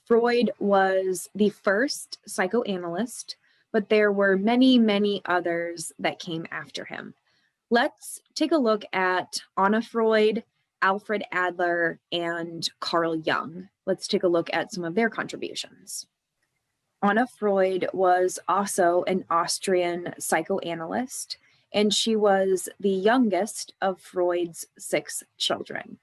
Freud was the first psychoanalyst, but there were many, many others that came after him. Let's take a look at Anna Freud, Alfred Adler, and Carl Jung. Let's take a look at some of their contributions. Anna Freud was also an Austrian psychoanalyst, and she was the youngest of Freud's 6 children,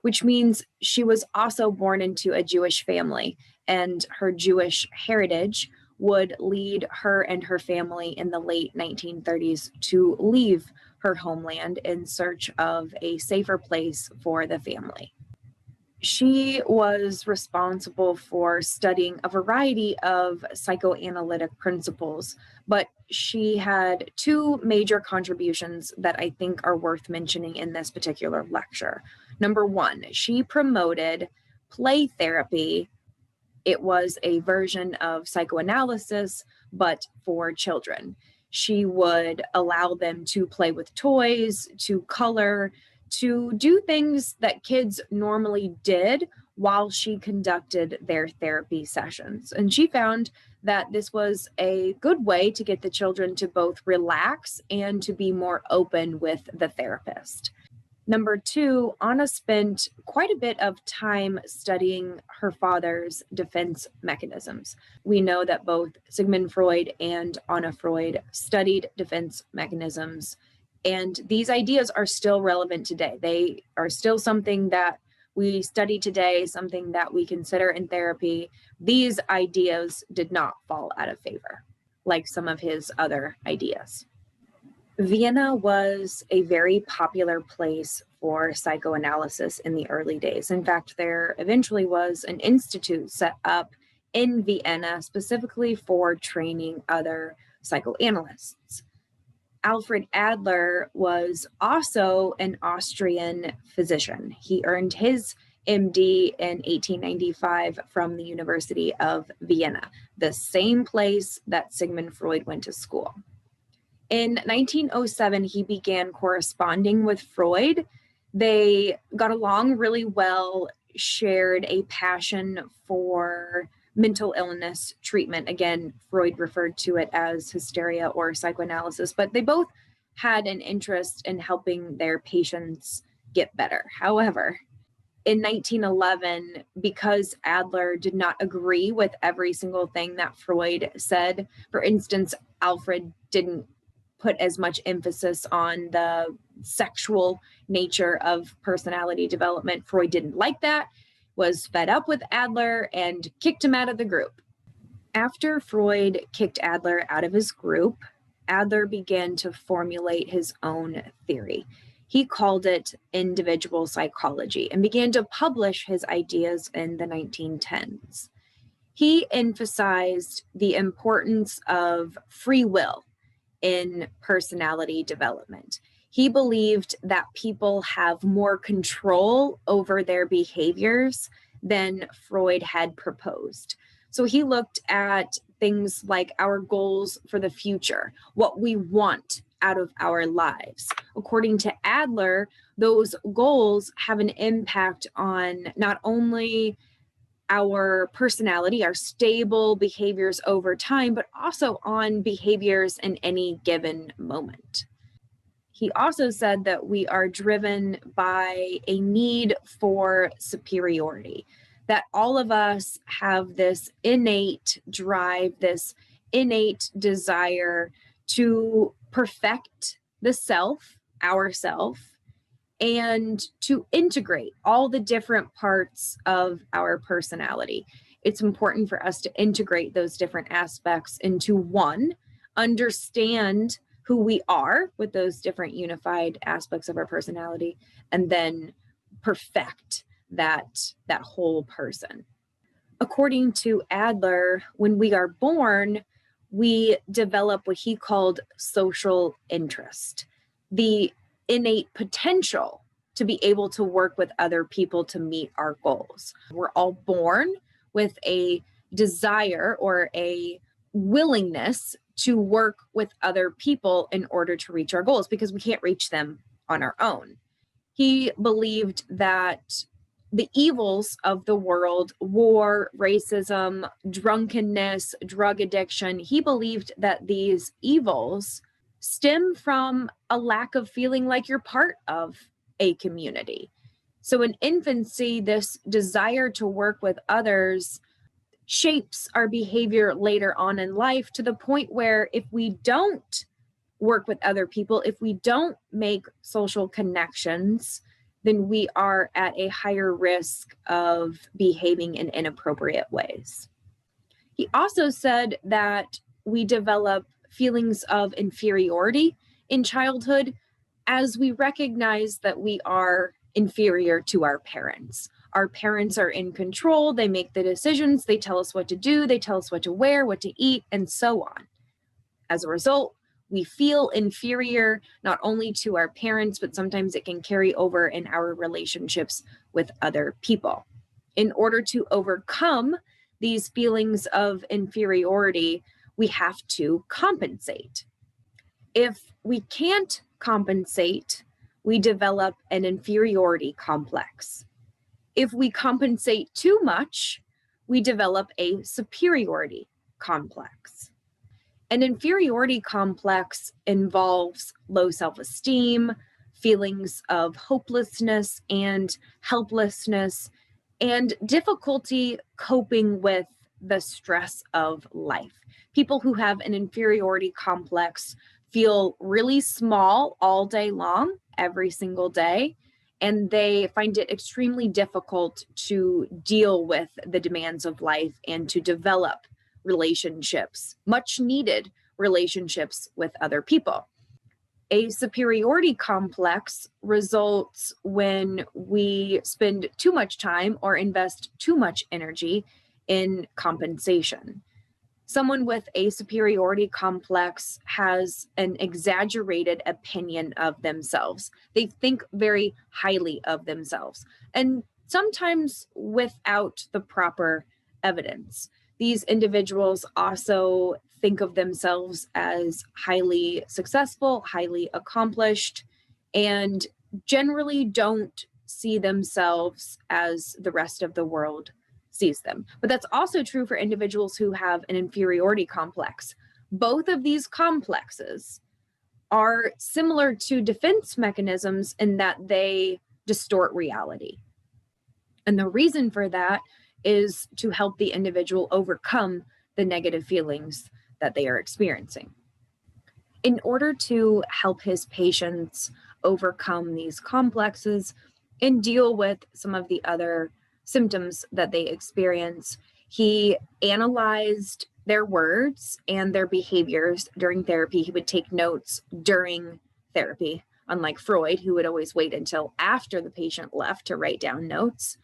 which means she was also born into a Jewish family, and her Jewish heritage would lead her and her family in the late 1930s to leave her homeland in search of a safer place for the family. She was responsible for studying a variety of psychoanalytic principles, but she had 2 major contributions that I think are worth mentioning in this particular lecture. Number 1, she promoted play therapy. It was a version of psychoanalysis, but for children. She would allow them to play with toys, to color, to do things that kids normally did while she conducted their therapy sessions. And she found that this was a good way to get the children to both relax and to be more open with the therapist. Number 2, Anna spent quite a bit of time studying her father's defense mechanisms. We know that both Sigmund Freud and Anna Freud studied defense mechanisms, and these ideas are still relevant today. They are still something that we study today, something that we consider in therapy. These ideas did not fall out of favor, like some of his other ideas. Vienna was a very popular place for psychoanalysis in the early days. In fact, there eventually was an institute set up in Vienna specifically for training other psychoanalysts. Alfred Adler was also an Austrian physician. He earned his MD in 1895 from the University of Vienna, the same place that Sigmund Freud went to school. In 1907, he began corresponding with Freud. They got along really well, shared a passion for mental illness treatment. Again, Freud referred to it as hysteria or psychoanalysis, but they both had an interest in helping their patients get better. However, in 1911, because Adler did not agree with every single thing that Freud said, for instance, Alfred didn't put as much emphasis on the sexual nature of personality development. Freud didn't like that, was fed up with Adler, and kicked him out of the group. After Freud kicked Adler out of his group, Adler began to formulate his own theory. He called it individual psychology and began to publish his ideas in the 1910s. He emphasized the importance of free will in personality development. He believed that people have more control over their behaviors than Freud had proposed. So he looked at things like our goals for the future, what we want out of our lives. According to Adler, those goals have an impact on not only our personality, our stable behaviors over time, but also on behaviors in any given moment. He also said that we are driven by a need for superiority, that all of us have this innate drive, this innate desire to perfect the self, ourself, and to integrate all the different parts of our personality. It's important for us to integrate those different aspects into one, understand who we are with those different unified aspects of our personality, and then perfect that whole person. According to Adler, when we are born, we develop what he called social interest, the innate potential to be able to work with other people to meet our goals. We're all born with a desire or a willingness to work with other people in order to reach our goals because we can't reach them on our own. He believed that the evils of the world, war, racism, drunkenness, drug addiction. He believed that these evils stem from a lack of feeling like you're part of a community. So in infancy, this desire to work with others shapes our behavior later on in life, to the point where if we don't work with other people, if we don't make social connections, then we are at a higher risk of behaving in inappropriate ways. He also said that we develop feelings of inferiority in childhood as we recognize that we are inferior to our parents. Our parents are in control, they make the decisions, they tell us what to do, they tell us what to wear, what to eat, and so on. As a result, we feel inferior not only to our parents, but sometimes it can carry over in our relationships with other people. In order to overcome these feelings of inferiority, we have to compensate. If we can't compensate, we develop an inferiority complex. If we compensate too much, we develop a superiority complex. An inferiority complex involves low self-esteem, feelings of hopelessness and helplessness, and difficulty coping with the stress of life. People who have an inferiority complex feel really small all day long, every single day, and they find it extremely difficult to deal with the demands of life and to develop relationships, much needed relationships with other people. A superiority complex results when we spend too much time or invest too much energy in compensation. Someone with a superiority complex has an exaggerated opinion of themselves. They think very highly of themselves, and sometimes without the proper evidence. These individuals also think of themselves as highly successful, highly accomplished, and generally don't see themselves as the rest of the world sees them. But that's also true for individuals who have an inferiority complex. Both of these complexes are similar to defense mechanisms in that they distort reality. And the reason for that is to help the individual overcome the negative feelings that they are experiencing. In order to help his patients overcome these complexes and deal with some of the other symptoms that they experience, he analyzed their words and their behaviors during therapy. He would take notes during therapy, unlike Freud, who would always wait until after the patient left to write down notes.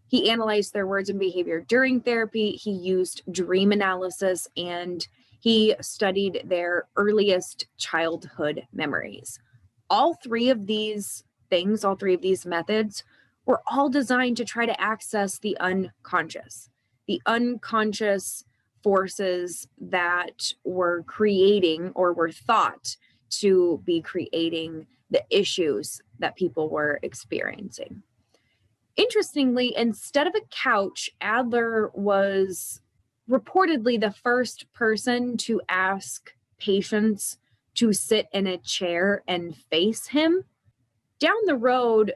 He analyzed their words and behavior during therapy. He used dream analysis, and he studied their earliest childhood memories. All three of these things, all three of these methods, were all designed to try to access the unconscious forces that were creating or were thought to be creating the issues that people were experiencing. Interestingly, instead of a couch, Adler was reportedly the first person to ask patients to sit in a chair and face him. Down the road,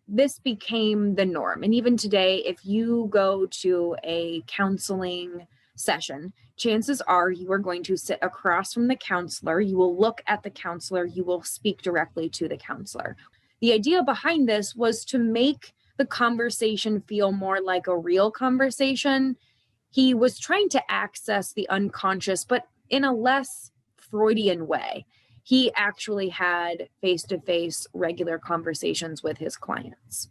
this became the norm. And even today, if you go to a counseling session, chances are you are going to sit across from the counselor. You will look at the counselor. You will speak directly to the counselor. The idea behind this was to make the conversation feel more like a real conversation. He was trying to access the unconscious, but in a less Freudian way. He actually had face-to-face regular conversations with his clients.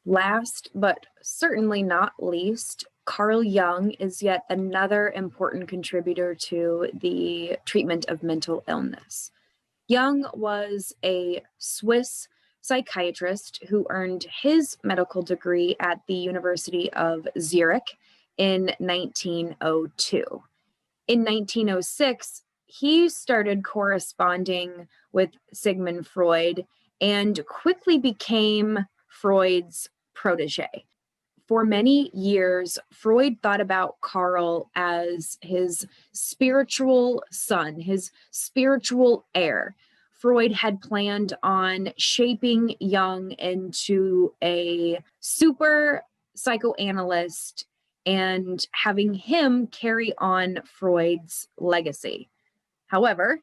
Last, but certainly not least, Carl Jung is yet another important contributor to the treatment of mental illness. Jung was a Swiss psychiatrist who earned his medical degree at the University of Zurich in 1902. In 1906, he started corresponding with Sigmund Freud and quickly became Freud's protege. For many years, Freud thought about Carl as his spiritual son, his spiritual heir. Freud had planned on shaping Jung into a super psychoanalyst and having him carry on Freud's legacy. However,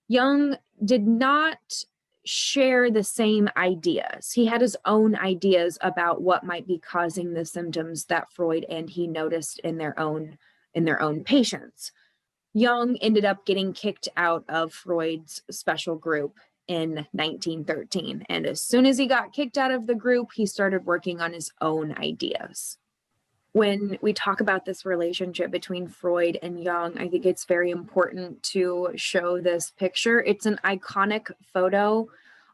Jung did not share the same ideas. He had his own ideas about what might be causing the symptoms that Freud and he noticed in their own patients. Jung ended up getting kicked out of Freud's special group in 1913, and as soon as he got kicked out of the group, he started working on his own ideas. When we talk about this relationship between Freud and Jung, I think it's very important to show this picture. It's an iconic photo.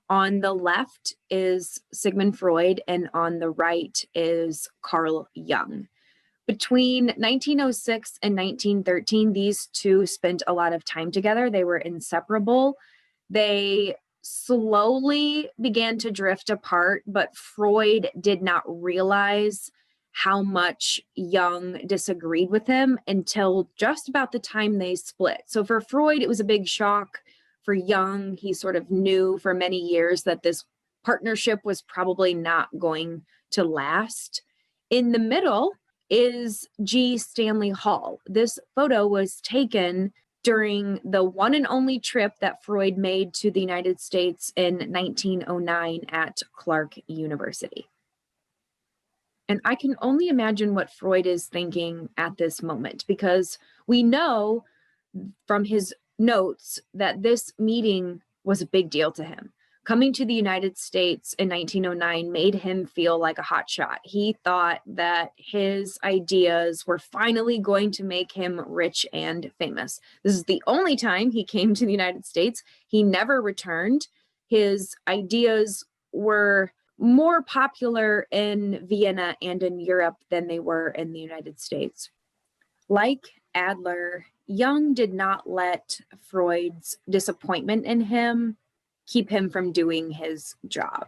On the left is Sigmund Freud, and on the right is Carl Jung. Between 1906 and 1913, these two spent a lot of time together. They were inseparable. They slowly began to drift apart, but Freud did not realize how much Jung disagreed with him until just about the time they split. So for Freud, it was a big shock. For Jung, he sort of knew for many years that this partnership was probably not going to last. In the middle is G. Stanley Hall. This photo was taken during the one and only trip that Freud made to the United States in 1909 at Clark University. And I can only imagine what Freud is thinking at this moment, because we know from his notes that this meeting was a big deal to him. Coming to the United States in 1909 made him feel like a hotshot. He thought that his ideas were finally going to make him rich and famous. This is the only time he came to the United States. He never returned. His ideas were more popular in Vienna and in Europe than they were in the United States. Like Adler, Jung did not let Freud's disappointment in him keep him from doing his job.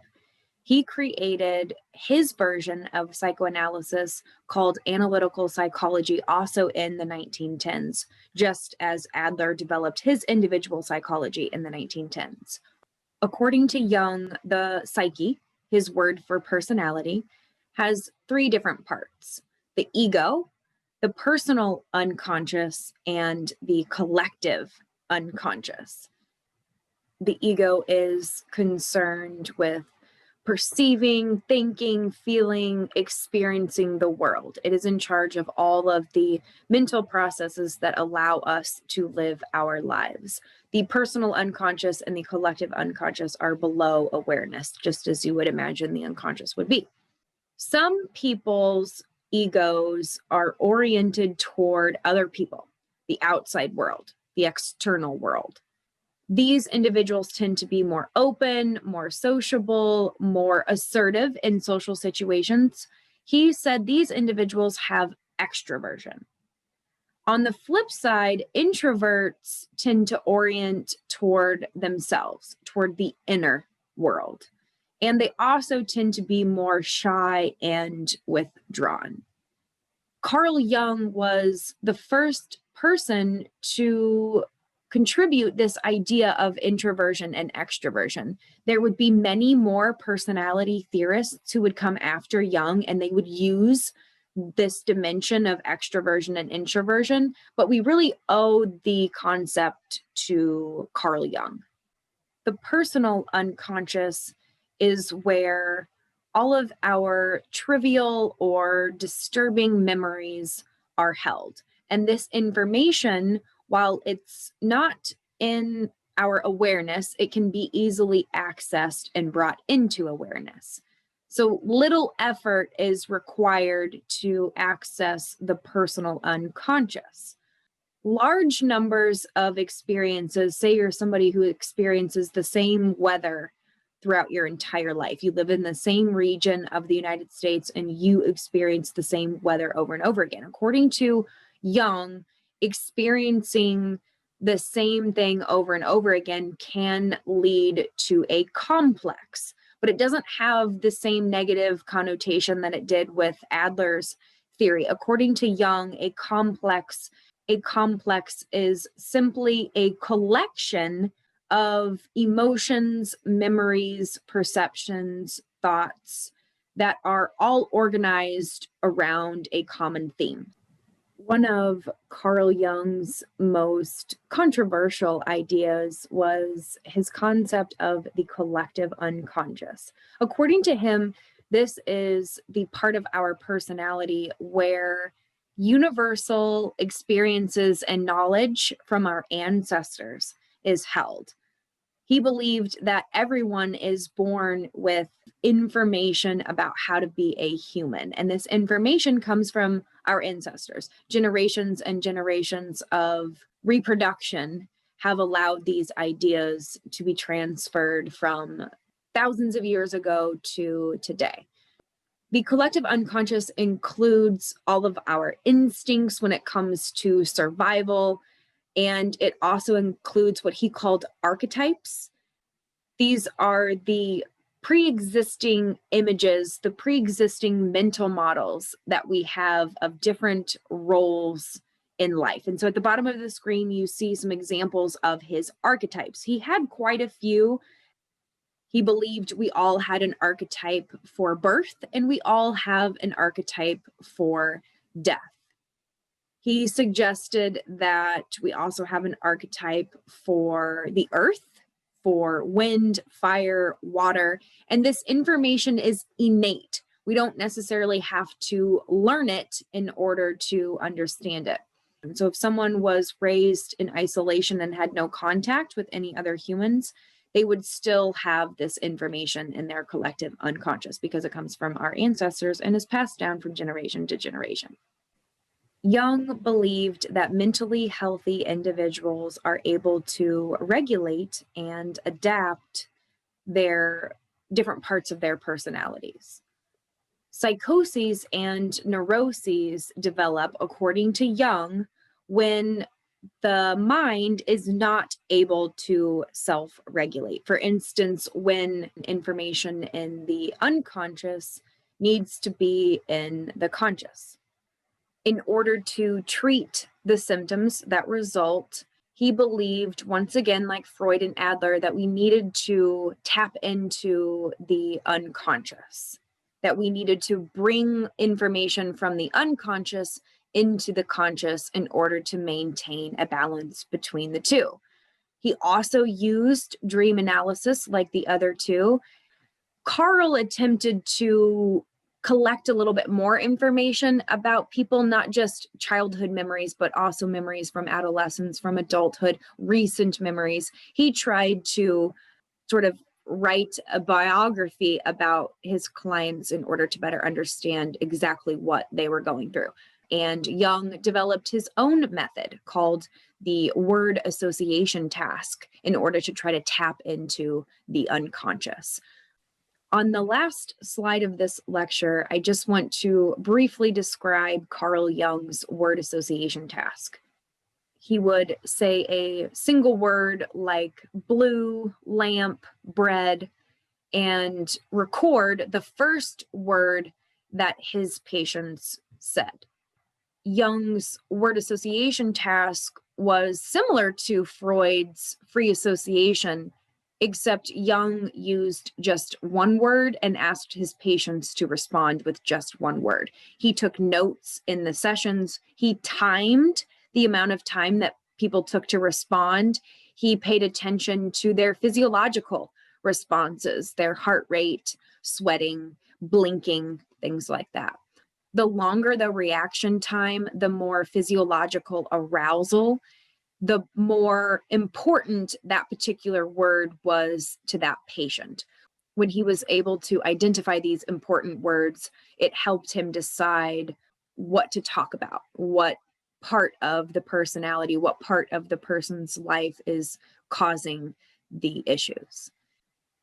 He created his version of psychoanalysis called analytical psychology, also in the 1910s, just as Adler developed his individual psychology in the 1910s. According to Jung, the psyche, his word for personality, has three different parts: the ego, the personal unconscious, and the collective unconscious. The ego is concerned with perceiving, thinking, feeling, experiencing the world. It is in charge of all of the mental processes that allow us to live our lives. The personal unconscious and the collective unconscious are below awareness, just as you would imagine the unconscious would be. Some people's egos are oriented toward other people, the outside world, the external world. These individuals tend to be more open, more sociable, more assertive in social situations. He said these individuals have extroversion. On the flip side, introverts tend to orient toward themselves, toward the inner world. And they also tend to be more shy and withdrawn. Carl Jung was the first person to contribute this idea of introversion and extroversion. There would be many more personality theorists who would come after Jung, and they would use this dimension of extroversion and introversion, but we really owe the concept to Carl Jung. The personal unconscious is where all of our trivial or disturbing memories are held. And this information, while it's not in our awareness, it can be easily accessed and brought into awareness. So little effort is required to access the personal unconscious. Large numbers of experiences, say you're somebody who experiences the same weather throughout your entire life. You live in the same region of the United States and you experience the same weather over and over again. According to Jung, experiencing the same thing over and over again can lead to a complex. but it doesn't have the same negative connotation that it did with Adler's theory. According to Jung, a complex is simply a collection of emotions, memories, perceptions, thoughts that are all organized around a common theme. One of Carl Jung's most controversial ideas was his concept of the collective unconscious. According to him, this is the part of our personality where universal experiences and knowledge from our ancestors is held. He believed that everyone is born with information about how to be a human. And this information comes from our ancestors. Generations and generations of reproduction have allowed these ideas to be transferred from thousands of years ago to today. The collective unconscious includes all of our instincts when it comes to survival, and it also includes what he called archetypes. These are the pre-existing images, the pre-existing mental models that we have of different roles in life. And so at the bottom of the screen, you see some examples of his archetypes. He had quite a few. He believed we all had an archetype for birth, and we all have an archetype for death. He suggested that we also have an archetype for the earth, for wind, fire, water, and this information is innate. We don't necessarily have to learn it in order to understand it. And so if someone was raised in isolation and had no contact with any other humans, they would still have this information in their collective unconscious because it comes from our ancestors and is passed down from generation to generation. Jung believed that mentally healthy individuals are able to regulate and adapt their different parts of their personalities. Psychoses and neuroses develop, according to Jung, when the mind is not able to self-regulate. For instance, when information in the unconscious needs to be in the conscious. In order to treat the symptoms that result, he believed, once again, like Freud and Adler, that we needed to tap into the unconscious, that we needed to bring information from the unconscious into the conscious in order to maintain a balance between the two. He also used dream analysis like the other two. Carl attempted to collect a little bit more information about people, not just childhood memories, but also memories from adolescence, from adulthood, recent memories. He tried to sort of write a biography about his clients in order to better understand exactly what they were going through. And Jung developed his own method called the word association task in order to try to tap into the unconscious. On the last slide of this lecture, I just want to briefly describe Carl Jung's word association task. He would say a single word like blue, lamp, bread, and record the first word that his patients said. Jung's word association task was similar to Freud's free association, except Jung used just one word and asked his patients to respond with just one word. He took notes in the sessions. He timed the amount of time that people took to respond. He paid attention to their physiological responses, their heart rate, sweating, blinking, things like that. The longer the reaction time, the more physiological arousal, the more important that particular word was to that patient. When he was able to identify these important words, it helped him decide what to talk about, what part of the personality, what part of the person's life is causing the issues.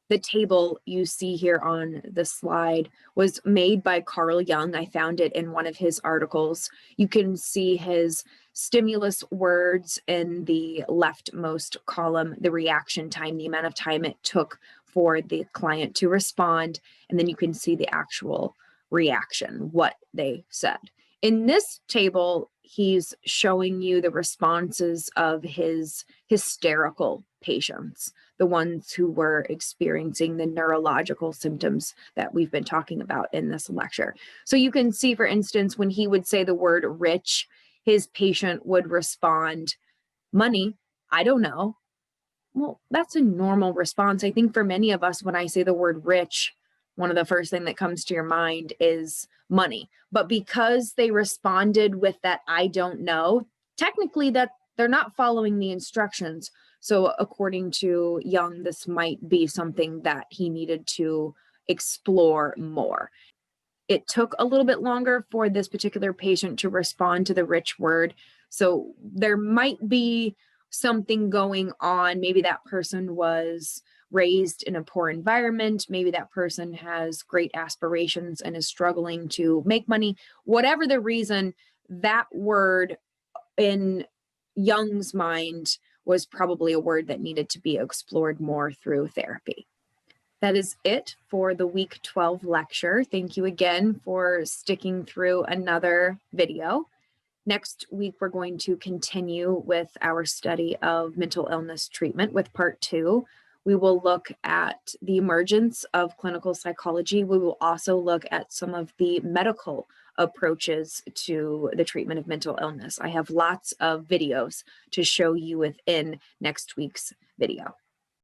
The table you see here on the slide was made by Carl Jung. I found it in one of his articles. You can see his stimulus words in the leftmost column, the reaction time, the amount of time it took for the client to respond, and then you can see the actual reaction, what they said. In this table, he's showing you the responses of his hysterical patients, the ones who were experiencing the neurological symptoms that we've been talking about in this lecture. So you can see, for instance, when he would say the word rich, his patient would respond, money, I don't know. Well, that's a normal response. I think for many of us, when I say the word rich, one of the first thing that comes to your mind is money. But because they responded with that I don't know, technically that they're not following the instructions. So according to Jung, this might be something that he needed to explore more. It took a little bit longer for this particular patient to respond to the rich word. So there might be something going on. Maybe that person was raised in a poor environment. Maybe that person has great aspirations and is struggling to make money. Whatever the reason, that word in Jung's mind was probably a word that needed to be explored more through therapy. That is it for the week 12 lecture. Thank you again for sticking through another video. Next week, we're going to continue with our study of mental illness treatment with part 2. We will look at the emergence of clinical psychology. We will also look at some of the medical approaches to the treatment of mental illness. I have lots of videos to show you within next week's video.